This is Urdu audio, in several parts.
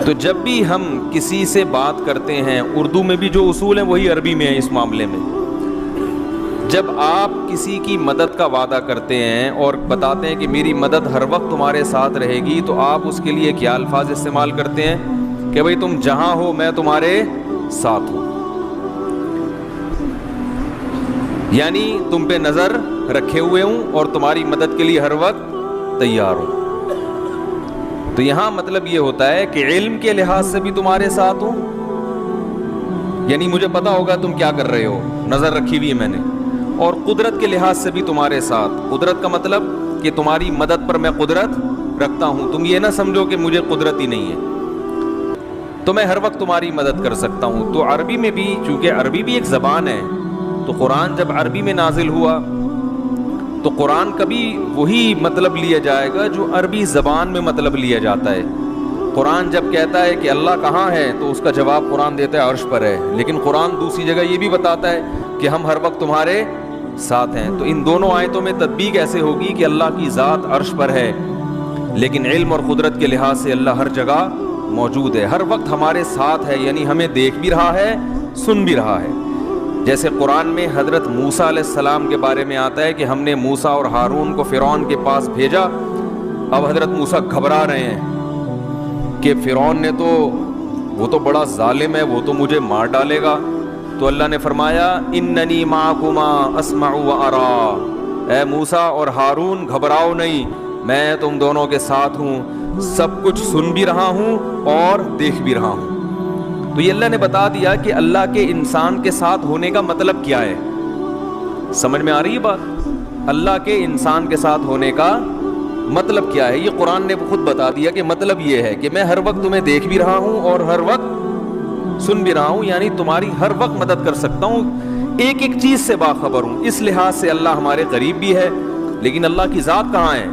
تو جب بھی ہم کسی سے بات کرتے ہیں، اردو میں بھی جو اصول ہیں وہی عربی میں ہیں اس معاملے میں. جب آپ کسی کی مدد کا وعدہ کرتے ہیں اور بتاتے ہیں کہ میری مدد ہر وقت تمہارے ساتھ رہے گی، تو آپ اس کے لیے کیا الفاظ استعمال کرتے ہیں کہ بھئی تم جہاں ہو میں تمہارے ساتھ ہوں، یعنی تم پہ نظر رکھے ہوئے ہوں اور تمہاری مدد کے لیے ہر وقت تیار ہوں. تو یہاں مطلب یہ ہوتا ہے کہ علم کے لحاظ سے بھی تمہارے ساتھ ہوں، یعنی مجھے پتا ہوگا تم کیا کر رہے ہو، نظر رکھی ہوئی ہے میں نے، اور قدرت کے لحاظ سے بھی تمہارے ساتھ. قدرت کا مطلب کہ تمہاری مدد پر میں قدرت رکھتا ہوں، تم یہ نہ سمجھو کہ مجھے قدرت ہی نہیں ہے، تو میں ہر وقت تمہاری مدد کر سکتا ہوں. تو عربی میں بھی، چونکہ عربی بھی ایک زبان ہے، تو قرآن جب عربی میں نازل ہوا تو قرآن کا بھی وہی مطلب لیا جائے گا جو عربی زبان میں مطلب لیا جاتا ہے. قرآن جب کہتا ہے کہ اللہ کہاں ہے تو اس کا جواب قرآن دیتا ہے عرش پر ہے، لیکن قرآن دوسری جگہ یہ بھی بتاتا ہے کہ ہم ہر وقت تمہارے ساتھ ہیں. تو ان دونوں آیتوں میں تطبیق ایسے ہوگی کہ اللہ کی ذات عرش پر ہے، لیکن علم اور قدرت کے لحاظ سے اللہ ہر جگہ موجود ہے، ہر وقت ہمارے ساتھ ہے، یعنی ہمیں دیکھ بھی رہا ہے، سن بھی رہا ہے. جیسے قرآن میں حضرت موسیٰ علیہ السلام کے بارے میں آتا ہے کہ ہم نے موسیٰ اور ہارون کو فرعون کے پاس بھیجا. اب حضرت موسیٰ گھبرا رہے ہیں کہ فرعون نے تو، وہ تو بڑا ظالم ہے، وہ تو مجھے مار ڈالے گا. تو اللہ نے فرمایا اننی معکما اسمع و ارا، اے موسیٰ اور ہارون گھبراؤ نہیں، میں تم دونوں کے ساتھ ہوں، سب کچھ سن بھی رہا ہوں اور دیکھ بھی رہا ہوں. تو یہ اللہ نے بتا دیا کہ اللہ کے انسان کے ساتھ ہونے کا مطلب کیا ہے. سمجھ میں آ رہی ہے بات؟ اللہ کے انسان کے ساتھ ہونے کا مطلب کیا ہے، یہ قرآن نے خود بتا دیا کہ مطلب یہ ہے کہ میں ہر وقت تمہیں دیکھ بھی رہا ہوں اور ہر وقت سن بھی رہا ہوں، یعنی تمہاری ہر وقت مدد کر سکتا ہوں، ایک ایک چیز سے باخبر ہوں. اس لحاظ سے اللہ ہمارے قریب بھی ہے، لیکن اللہ کی ذات کہاں ہے؟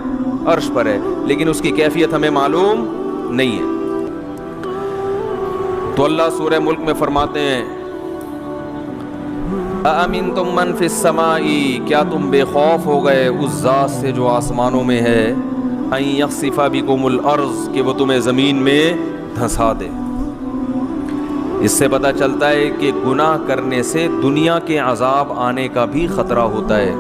عرش پر ہے، لیکن اس کی کیفیت ہمیں معلوم نہیں ہے. تو اللہ سورہ ملک میں فرماتے ہیں اَأَمِنْتُم مَّن فِي السَّمَاءِ، کیا تم بے خوف ہو گئے اس ذات سے جو آسمانوں میں ہے، أَن يَخْسِفَ بِكُمُ الْأَرْضَ، کہ وہ تمہیں زمین میں دھنسا دے. اس سے پتہ چلتا ہے کہ گناہ کرنے سے دنیا کے عذاب آنے کا بھی خطرہ ہوتا ہے.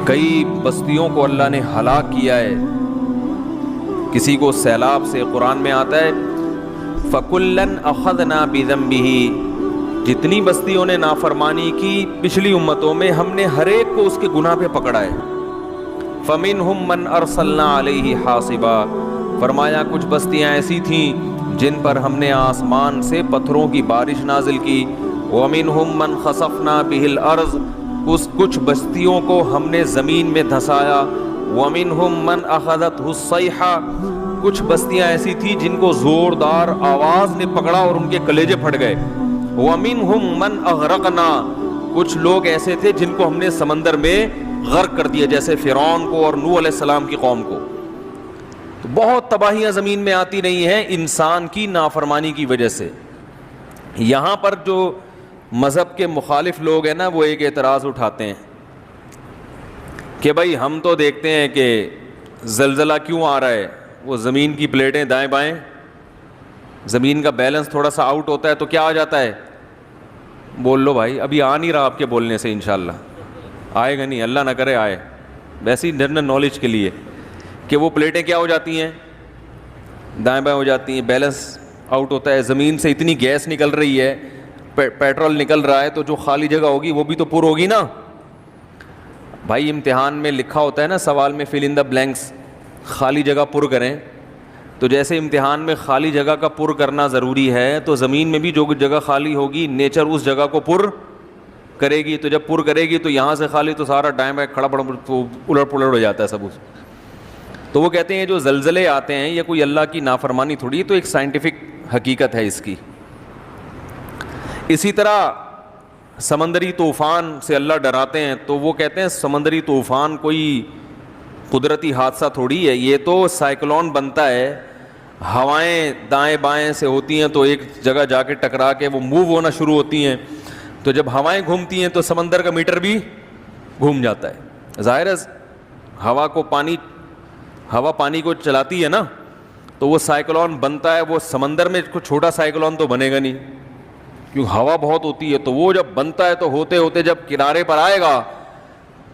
کئی بستیوں کو اللہ نے ہلاک کیا ہے، کسی کو سیلاب سے. قرآن میں آتا ہے فَكُلًّا أَخَذْنَا بِذَنبِهِ، جتنی بستیوں نے نافرمانی کی پچھلی امتوں میں، ہم نے ہر ایک کو اس کے گناہ پہ پکڑا ہے. فَمِنْهُمْ مَنْ أَرْسَلْنَا عَلَيْهِ حَاصِبًا، فرمایا کچھ بستیاں ایسی تھیں جن پر ہم نے آسمان سے پتھروں کی بارش نازل کی. وَمِنْهُمْ مَنْ خَسَفْنَا بِهِ الْأَرْضَ، کچھ بستیوں کو ہم نے زمین میں دھنسایا. وَمِنْهُمْ مَنْ أَخَذَتْهُ الصَّيْحَةُ، کچھ بستیاں ایسی تھی جن کو زوردار آواز نے پکڑا اور ان کے کلیجے پھٹ گئے. وَمِنْهُمْ مَنْ أَغْرَقْنَا، کچھ لوگ ایسے تھے جن کو ہم نے سمندر میں غرق کر دیا، جیسے فرعون کو اور نوح علیہ السلام کی قوم کو. تو بہت تباہیاں زمین میں آتی رہی ہیں انسان کی نافرمانی کی وجہ سے. یہاں پر جو مذہب کے مخالف لوگ ہیں نا، وہ ایک اعتراض اٹھاتے ہیں کہ بھائی ہم تو دیکھتے ہیں کہ زلزلہ کیوں آ رہا ہے، وہ زمین کی پلیٹیں دائیں بائیں، زمین کا بیلنس تھوڑا سا آؤٹ ہوتا ہے تو کیا آ جاتا ہے. بول لو بھائی، ابھی آ نہیں رہا آپ کے بولنے سے، انشاءاللہ آئے گا نہیں، اللہ نہ کرے آئے، ویسی جنرل نالج کے لیے کہ وہ پلیٹیں کیا ہو جاتی ہیں، دائیں بائیں ہو جاتی ہیں، بیلنس آؤٹ ہوتا ہے. زمین سے اتنی گیس نکل رہی ہے، پیٹرول نکل رہا ہے، تو جو خالی جگہ ہوگی وہ بھی تو پر ہوگی نا. بھائی امتحان میں لکھا ہوتا ہے نا سوال میں فل ان دا بلینکس، خالی جگہ پر کریں. تو جیسے امتحان میں خالی جگہ کا پر کرنا ضروری ہے، تو زمین میں بھی جو جگہ خالی ہوگی نیچر اس جگہ کو پر کرے گی. تو جب پر کرے گی تو یہاں سے خالی تو سارا ٹائم ہے کھڑا پڑا الٹ پلٹ ہو جاتا ہے سب. تو وہ کہتے ہیں جو زلزلے آتے ہیں یہ کوئی اللہ کی نافرمانی تھوڑی، تو ایک سائنٹیفک حقیقت ہے اس کی. اسی طرح سمندری طوفان سے اللہ ڈراتے ہیں، تو وہ کہتے ہیں سمندری طوفان کوئی قدرتی حادثہ تھوڑی ہے، یہ تو سائیکلون بنتا ہے، ہوائیں دائیں بائیں سے ہوتی ہیں تو ایک جگہ جا کے ٹکرا کے وہ موو ہونا شروع ہوتی ہیں. تو جب ہوائیں گھومتی ہیں تو سمندر کا میٹر بھی گھوم جاتا ہے. ظاہر ہے ہوا پانی کو چلاتی ہے نا، تو وہ سائیکلون بنتا ہے، وہ سمندر میں کوئی چھوٹا سائیکلون تو بنے گا نہیں، کیونکہ ہوا بہت ہوتی ہے، تو وہ جب بنتا ہے تو ہوتے ہوتے جب کنارے پر آئے گا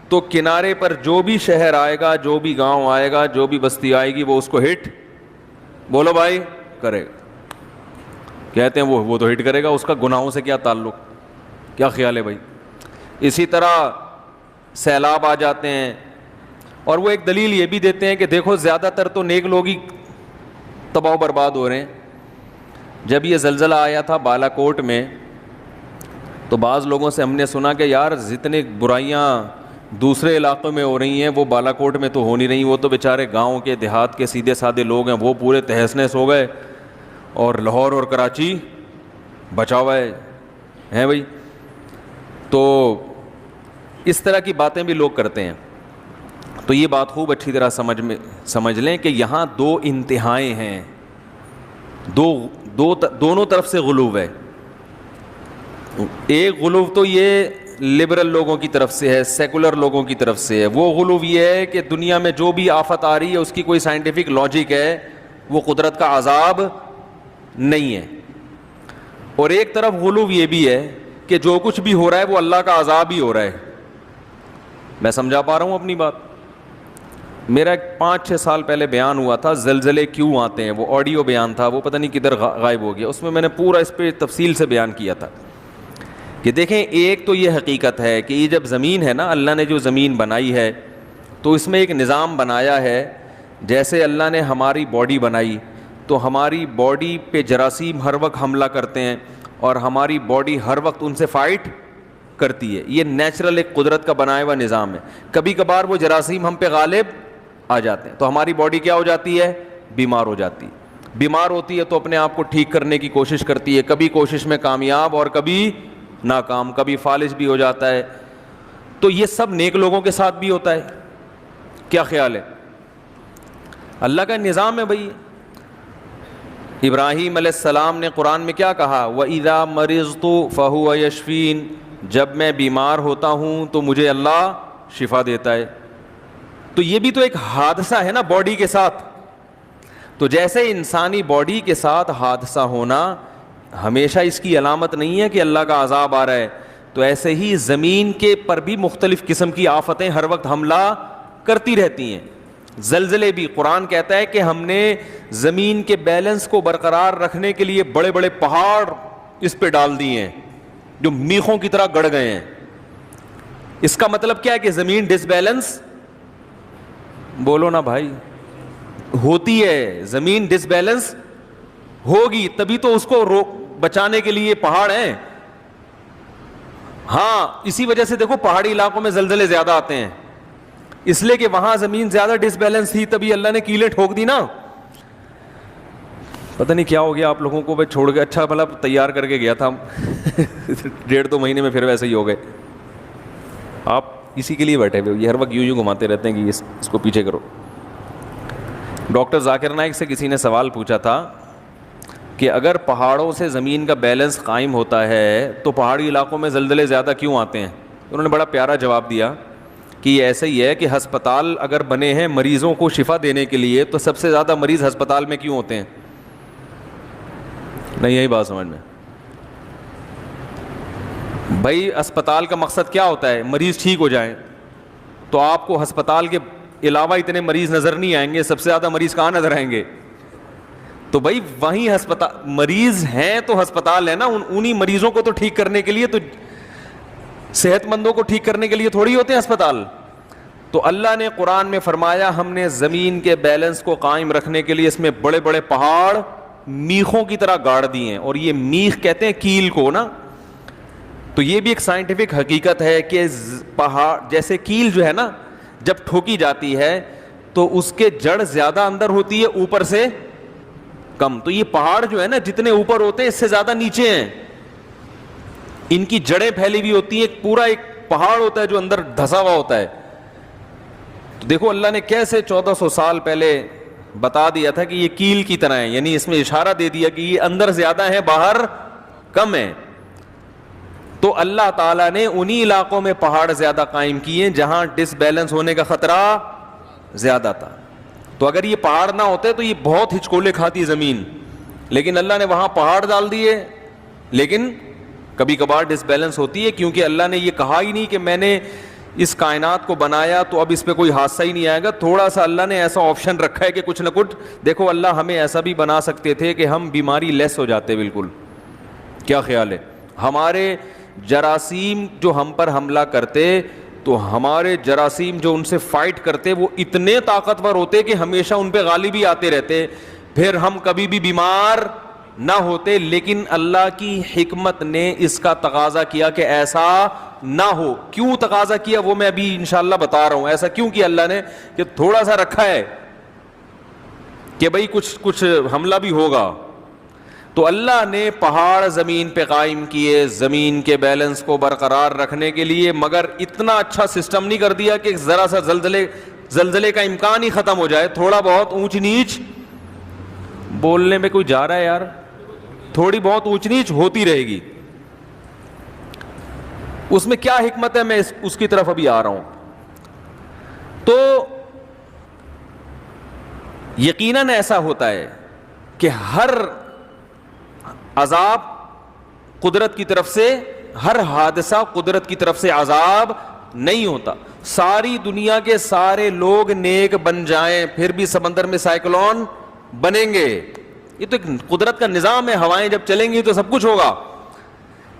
تو کنارے پر جو بھی شہر آئے گا، جو بھی گاؤں آئے گا، جو بھی بستی آئے گی، وہ اس کو ہٹ، بولو بھائی، کرے گا۔ کہتے ہیں وہ تو ہٹ کرے گا، اس کا گناہوں سے کیا تعلق؟ کیا خیال ہے بھائی؟ اسی طرح سیلاب آ جاتے ہیں، اور وہ ایک دلیل یہ بھی دیتے ہیں کہ دیکھو زیادہ تر تو نیک لوگ ہی تباہ و برباد ہو رہے ہیں۔ جب یہ زلزلہ آیا تھا بالا کوٹ میں، تو بعض لوگوں سے ہم نے سنا کہ یار جتنے برائیاں دوسرے علاقوں میں ہو رہی ہیں وہ بالا کوٹ میں تو ہو نہیں رہی، وہ تو بیچارے گاؤں کے دیہات کے سیدھے سادے لوگ ہیں، وہ پورے تہس نہس ہو گئے، اور لاہور اور کراچی بچا ہوا ہے بھائی۔ تو اس طرح کی باتیں بھی لوگ کرتے ہیں۔ تو یہ بات خوب اچھی طرح سمجھ لیں کہ یہاں دو انتہائیں ہیں، دونوں طرف سے غلو ہے۔ ایک غلو تو یہ لبرل لوگوں کی طرف سے ہے، سیکولر لوگوں کی طرف سے ہے۔ وہ غلو یہ ہے کہ دنیا میں جو بھی آفت آ رہی ہے اس کی کوئی سائنٹیفک لاجک ہے، وہ قدرت کا عذاب نہیں ہے۔ اور ایک طرف غلو یہ بھی ہے کہ جو کچھ بھی ہو رہا ہے وہ اللہ کا عذاب ہی ہو رہا ہے۔ میں سمجھا پا رہا ہوں اپنی بات؟ میرا 5-6 سال پہلے بیان ہوا تھا زلزلے کیوں آتے ہیں، وہ آڈیو بیان تھا، وہ پتہ نہیں کدھر غائب ہو گیا۔ اس میں نے پورا اس پہ تفصیل سے بیان کیا تھا کہ دیکھیں، ایک تو یہ حقیقت ہے کہ یہ جب زمین ہے نا، اللہ نے جو زمین بنائی ہے تو اس میں ایک نظام بنایا ہے۔ جیسے اللہ نے ہماری باڈی بنائی تو ہماری باڈی پہ جراثیم ہر وقت حملہ کرتے ہیں، اور ہماری باڈی ہر وقت ان سے فائٹ کرتی ہے۔ یہ نیچرل ایک قدرت کا بنایا ہوا نظام ہے۔ کبھی کبھار وہ جراثیم ہم پہ غالب آ جاتے ہیں تو ہماری باڈی کیا ہو جاتی ہے؟ بیمار ہو جاتی ہے۔ بیمار ہوتی ہے تو اپنے آپ کو ٹھیک کرنے کی کوشش کرتی ہے، کبھی کوشش میں کامیاب اور کبھی ناکام، کبھی فالج بھی ہو جاتا ہے۔ تو یہ سب نیک لوگوں کے ساتھ بھی ہوتا ہے۔ کیا خیال ہے؟ اللہ کا نظام ہے بھائی۔ ابراہیم علیہ السلام نے قرآن میں کیا کہا؟ وَإِذَا مَرِضْتُ فَهُوَ يَشْفِينِ، جب میں بیمار ہوتا ہوں تو مجھے اللہ شفا دیتا ہے۔ تو یہ بھی تو ایک حادثہ ہے نا باڈی کے ساتھ۔ تو جیسے انسانی باڈی کے ساتھ حادثہ ہونا ہمیشہ اس کی علامت نہیں ہے کہ اللہ کا عذاب آ رہا ہے، تو ایسے ہی زمین کے پر بھی مختلف قسم کی آفتیں ہر وقت حملہ کرتی رہتی ہیں۔ زلزلے بھی، قرآن کہتا ہے کہ ہم نے زمین کے بیلنس کو برقرار رکھنے کے لیے بڑے بڑے پہاڑ اس پہ ڈال دیے ہیں جو میخوں کی طرح گڑ گئے ہیں۔ اس کا مطلب کیا ہے کہ زمین ڈس بیلنس، بولو نا بھائی، ہوتی ہے، زمین ڈس بیلنس ہوگی، تبھی تو اس کو بچانے کے لیے پہاڑ ہیں۔ ہاں، اسی وجہ سے دیکھو پہاڑی علاقوں میں زلزلے زیادہ آتے ہیں، اس لیے کہ وہاں زمین زیادہ ڈس بیلنس تھی، تبھی اللہ نے کیلیں ٹھوک دی نا۔ پتہ نہیں کیا ہو گیا آپ لوگوں کو، چھوڑ کے اچھا بھلا تیار کر کے گیا تھا 1.5-2 مہینے میں پھر ویسے ہی ہو گئے۔ آپ اسی کے لیے بیٹھے ہوئے، یہ ہر وقت یوں گھماتے رہتے ہیں کہ اس کو پیچھے کرو۔ ڈاکٹر ذاکر نائک سے کسی نے سوال پوچھا تھا کہ اگر پہاڑوں سے زمین کا بیلنس قائم ہوتا ہے تو پہاڑی علاقوں میں زلزلے زیادہ کیوں آتے ہیں؟ انہوں نے بڑا پیارا جواب دیا کہ یہ ایسے ہی ہے کہ ہسپتال اگر بنے ہیں مریضوں کو شفا دینے کے لیے، تو سب سے زیادہ مریض ہسپتال میں کیوں ہوتے ہیں؟ نہیں یہی بات سمجھ میں بھائی، اسپتال کا مقصد کیا ہوتا ہے؟ مریض ٹھیک ہو جائیں۔ تو آپ کو ہسپتال کے علاوہ اتنے مریض نظر نہیں آئیں گے، سب سے زیادہ مریض کہاں نظر آئیں گے؟ تو بھائی وہیں ہسپتال، مریض ہیں تو ہسپتال ہے نا، انہی مریضوں کو تو ٹھیک کرنے کے لیے، تو صحت مندوں کو ٹھیک کرنے کے لیے تھوڑی ہوتے ہیں ہسپتال۔ تو اللہ نے قرآن میں فرمایا ہم نے زمین کے بیلنس کو قائم رکھنے کے لیے اس میں بڑے بڑے پہاڑ میخوں کی طرح گاڑ دیے ہیں، اور یہ میخ کہتے ہیں کیل کو نا۔ تو یہ بھی ایک سائنٹیفک حقیقت ہے کہ پہاڑ جیسے کیل جو ہے نا، جب ٹھوکی جاتی ہے تو اس کے جڑ زیادہ اندر ہوتی ہے، اوپر سے کم۔ تو یہ پہاڑ جو ہے نا، جتنے اوپر ہوتے ہیں اس سے زیادہ نیچے ہیں، ان کی جڑیں پھیلی ہوئی ہوتی ہیں، پورا ایک پہاڑ ہوتا ہے جو اندر دھسا ہوا ہوتا ہے۔ تو دیکھو اللہ نے کیسے 1400 سال پہلے بتا دیا تھا کہ یہ کیل کی طرح ہے، یعنی اس میں اشارہ دے دیا کہ یہ اندر زیادہ ہے باہر کم ہے۔ تو اللہ تعالیٰ نے انہی علاقوں میں پہاڑ زیادہ قائم کیے جہاں ڈس بیلنس ہونے کا خطرہ زیادہ تھا۔ تو اگر یہ پہاڑ نہ ہوتے تو یہ بہت ہچکولے کھاتی زمین, لیکن اللہ نے وہاں پہاڑ ڈال دیے. لیکن کبھی کبھار ڈس بیلنس ہوتی ہے, کیونکہ اللہ نے یہ کہا ہی نہیں کہ میں نے اس کائنات کو بنایا تو اب اس پہ کوئی حادثہ ہی نہیں آئے گا. تھوڑا سا اللہ نے ایسا آپشن رکھا ہے کہ کچھ نہ کچھ. دیکھو اللہ ہمیں ایسا بھی بنا سکتے تھے کہ ہم بیماری لیس ہو جاتے بالکل. کیا خیال ہے؟ ہمارے جراثیم جو ہم پر حملہ کرتے, تو ہمارے جراثیم جو ان سے فائٹ کرتے وہ اتنے طاقتور ہوتے کہ ہمیشہ ان پہ غالب ہی آتے رہتے, پھر ہم کبھی بھی بیمار نہ ہوتے. لیکن اللہ کی حکمت نے اس کا تقاضا کیا کہ ایسا نہ ہو. کیوں تقاضا کیا وہ میں ابھی انشاءاللہ بتا رہا ہوں. ایسا کیوں کیا اللہ نے کہ تھوڑا سا رکھا ہے کہ بھئی کچھ حملہ بھی ہوگا. تو اللہ نے پہاڑ زمین پہ قائم کیے زمین کے بیلنس کو برقرار رکھنے کے لیے, مگر اتنا اچھا سسٹم نہیں کر دیا کہ ذرا سا زلزلے کا امکان ہی ختم ہو جائے. تھوڑا بہت اونچ نیچ, بولنے میں کوئی جا رہا ہے یار, تھوڑی بہت اونچ نیچ ہوتی رہے گی. اس میں کیا حکمت ہے میں اس کی طرف ابھی آ رہا ہوں. تو یقیناً ایسا ہوتا ہے کہ ہر عذاب قدرت کی طرف سے, ہر حادثہ قدرت کی طرف سے عذاب نہیں ہوتا. ساری دنیا کے سارے لوگ نیک بن جائیں پھر بھی سمندر میں سائیکلون بنیں گے. یہ تو ایک قدرت کا نظام ہے, ہوائیں جب چلیں گی تو سب کچھ ہوگا.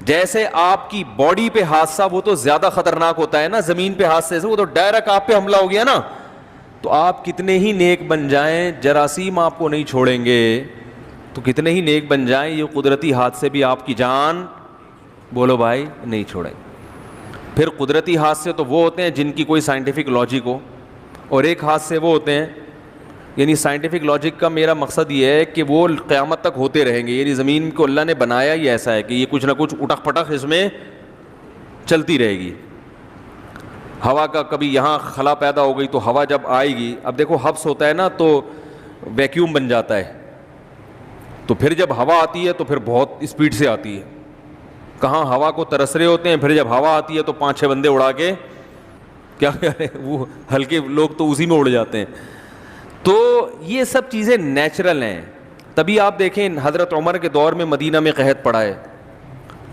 جیسے آپ کی باڈی پہ حادثہ وہ تو زیادہ خطرناک ہوتا ہے نا زمین پہ حادثے سے, وہ تو ڈائریکٹ آپ پہ حملہ ہو گیا نا. تو آپ کتنے ہی نیک بن جائیں جراثیم آپ کو نہیں چھوڑیں گے. تو کتنے ہی نیک بن جائیں یہ قدرتی حادثے بھی آپ کی جان, بولو بھائی, نہیں چھوڑیں. پھر قدرتی حادثے تو وہ ہوتے ہیں جن کی کوئی سائنٹیفک لاجک ہو, اور ایک حادثے وہ ہوتے ہیں, یعنی سائنٹیفک لاجک کا میرا مقصد یہ ہے کہ وہ قیامت تک ہوتے رہیں گے. یعنی زمین کو اللہ نے بنایا ہی ایسا ہے کہ یہ کچھ نہ کچھ اٹک پٹک اس میں چلتی رہے گی. ہوا کا کبھی یہاں خلا پیدا ہو گئی تو ہوا جب آئے گی, اب دیکھو حبس ہوتا ہے نا تو ویکیوم بن جاتا ہے, تو پھر جب ہوا آتی ہے تو پھر بہت اسپیڈ سے آتی ہے. کہاں ہوا کو ترس رہے ہوتے ہیں, پھر جب ہوا آتی ہے تو 5-6 بندے اڑا کے کیا کریں, وہ ہلکے لوگ تو اسی میں اڑ جاتے ہیں. تو یہ سب چیزیں نیچرل ہیں. تبھی آپ دیکھیں حضرت عمر کے دور میں مدینہ میں قحط پڑا ہے.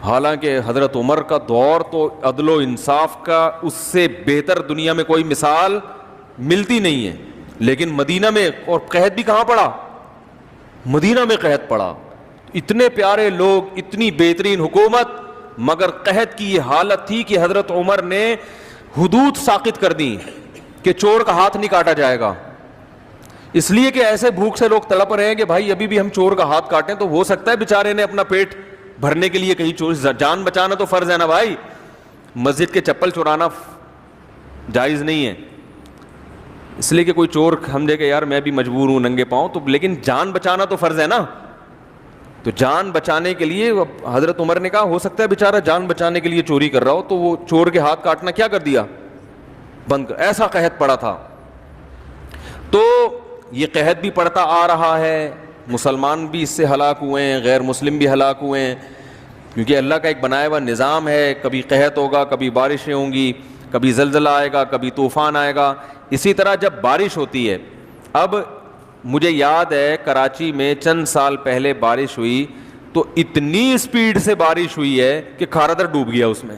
حالانکہ حضرت عمر کا دور تو عدل و انصاف کا اس سے بہتر دنیا میں کوئی مثال ملتی نہیں ہے, لیکن مدینہ میں, اور قحط بھی کہاں پڑا, مدینہ میں قحط پڑا. اتنے پیارے لوگ, اتنی بہترین حکومت, مگر قحط کی یہ حالت تھی کہ حضرت عمر نے حدود ساقط کر دی کہ چور کا ہاتھ نہیں کاٹا جائے گا. اس لیے کہ ایسے بھوک سے لوگ تڑپ رہے ہیں کہ بھائی ابھی بھی ہم چور کا ہاتھ کاٹیں تو ہو سکتا ہے بیچارے نے اپنا پیٹ بھرنے کے لیے کہیں چور, جان بچانا تو فرض ہے نا بھائی. مسجد کے چپل چورانا جائز نہیں ہے, اس لیے کہ کوئی چور سمجھے کہ یار میں بھی مجبور ہوں ننگے پاؤں, تو لیکن جان بچانا تو فرض ہے نا. تو جان بچانے کے لیے حضرت عمر نے کہا ہو سکتا ہے بیچارہ جان بچانے کے لیے چوری کر رہا ہو, تو وہ چور کے ہاتھ کاٹنا کیا کر دیا, بند کر. ایسا قحط پڑا تھا. تو یہ قحط بھی پڑتا آ رہا ہے, مسلمان بھی اس سے ہلاک ہوئے ہیں, غیر مسلم بھی ہلاک ہوئے ہیں, کیونکہ اللہ کا ایک بنایا ہوا نظام ہے. کبھی قحط ہوگا, کبھی بارشیں ہوں گی, کبھی زلزلہ آئے گا, کبھی طوفان آئے گا. اسی طرح جب بارش ہوتی ہے, اب مجھے یاد ہے کراچی میں چند سال پہلے بارش ہوئی تو اتنی اسپیڈ سے بارش ہوئی ہے کہ کھارادر ڈوب گیا. اس میں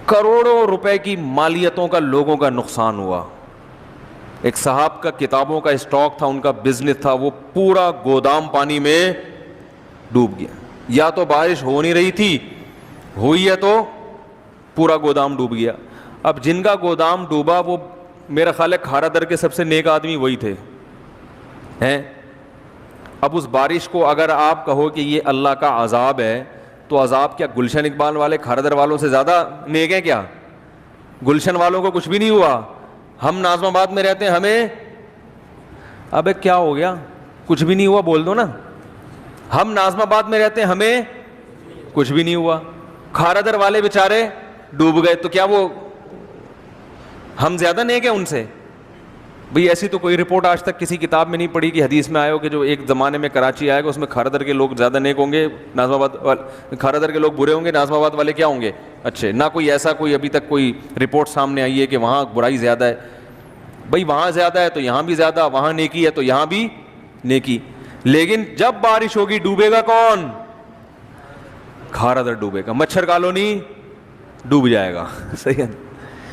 کروڑوں روپے کی مالیتوں کا لوگوں کا نقصان ہوا. ایک صاحب کا کتابوں کا اسٹاک تھا, ان کا بزنس تھا, وہ پورا گودام پانی میں ڈوب گیا. یا تو بارش ہو نہیں رہی تھی, ہوئی ہے تو پورا گودام ڈوب گیا. اب جن کا گودام ڈوبا وہ میرا خیال ہے کھارادر کے سب سے نیک آدمی وہی تھے ہیں. اب اس بارش کو اگر آپ کہو کہ یہ اللہ کا عذاب ہے, تو عذاب کیا گلشن اقبال والے کھارادر والوں سے زیادہ نیک ہیں کیا؟ گلشن والوں کو کچھ بھی نہیں ہوا. ہم ناظم آباد میں رہتے ہیں, ہمیں ابے کیا ہو گیا, کچھ بھی نہیں ہوا بول دو نا. ہم ناظم آباد میں رہتے ہیں, ہمیں کچھ بھی نہیں ہوا. کھارادر والے بیچارے ڈوب گئے, تو کیا وہ ہم زیادہ نیک ہیں ان سے؟ بھئی ایسی تو کوئی رپورٹ آج تک کسی کتاب میں نہیں پڑھی کہ حدیث میں آئے ہو کہ جو ایک زمانے میں کراچی آئے گا اس میں کھارادر کے لوگ زیادہ نیک ہوں گے, ناظم آباد کھارادر کے لوگ برے ہوں گے, ناظم آباد والے کیا ہوں گے اچھے. نہ کوئی ایسا کوئی ابھی تک کوئی رپورٹ سامنے آئی ہے کہ وہاں برائی زیادہ ہے. بھائی وہاں زیادہ ہے تو یہاں بھی زیادہ, وہاں نیکی ہے تو یہاں بھی نیکی. لیکن جب بارش ہوگی ڈوبے گا کون؟ کھارا در ڈوبے گا, مچھر کالونی ڈوب جائے گا. صحیح ہے.